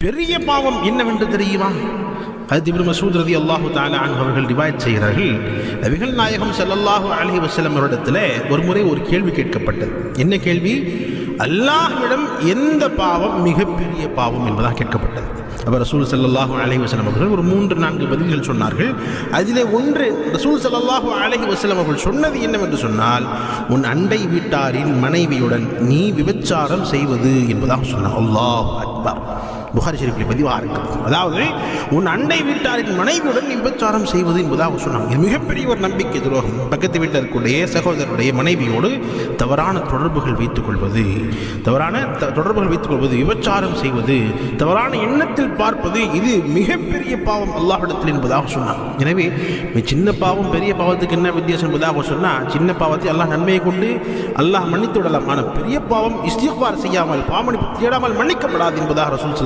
பெரிய பாவம் என்னவென்று தெரியுமா? ஹஜ்ரத் இப்னு மஸ்ஊத் ரலியல்லாஹு தஆலா அன்ஹு அவர்கள் ரிவாயத் செய்கிறார்கள், நபிகள் நாயகம் ஸல்லல்லாஹு அலைஹி வஸல்லம் அவரிடத்தில் ஒரு முறை ஒரு கேள்வி கேட்கப்பட்டது. என்ன கேள்வி? அல்லாஹ்விடம் எந்த பாவம் மிகப்பெரிய பாவம் என்பதாக கேட்கப்பட்டது. அப்போ ரசூல் ஸல்லல்லாஹு அலைஹி வஸல்லம் அவர்கள் ஒரு 3-4 பதில்கள் சொன்னார்கள். அதிலே ஒன்று ரசூல் ஸல்லல்லாஹு அலைஹி வஸல்லம் அவர்கள் சொன்னது என்னவென்று சொன்னால், உன் அண்டை வீட்டாரின் மனைவியுடன் நீ விபச்சாரம் செய்வது என்பதாக சொன்னார். அல்லாஹ் அக்பர். புகாரி ஷரீஃபில் பதிவாக இருக்கிறது. அதாவது உன் அண்டை வீட்டாரின் மனைவியுடன் விபச்சாரம் செய்வது என்பதாக சொன்னாங்க. இது மிகப்பெரிய ஒரு நம்பிக்கை துரோகம். பக்கத்து வீட்டில் இருக்கக்கூடிய சகோதரருடைய மனைவியோடு தவறான தொடர்புகள் வைத்துக் கொள்வது, விபச்சாரம் செய்வது, தவறான எண்ணத்தில் பார்ப்பது, இது மிகப்பெரிய பாவம் அல்லாஹ்விடத்தில் என்பதாக சொன்னார். எனவே சின்ன பாவம் பெரிய பாவத்துக்கு என்ன வித்தியாசம் என்பதாக சொன்னால், சின்ன பாவத்தை அல்லாஹ் நன்மையை கொண்டு அல்லாஹ் மன்னித்து விடலாம். ஆனால் பெரிய பாவம் இஸ்திக்பார் செய்யாமல் பாவமன்னிப்பு தேடாமல் மன்னிக்கப்படாது என்பதாக ரசூல் ஸல்லல்லாஹு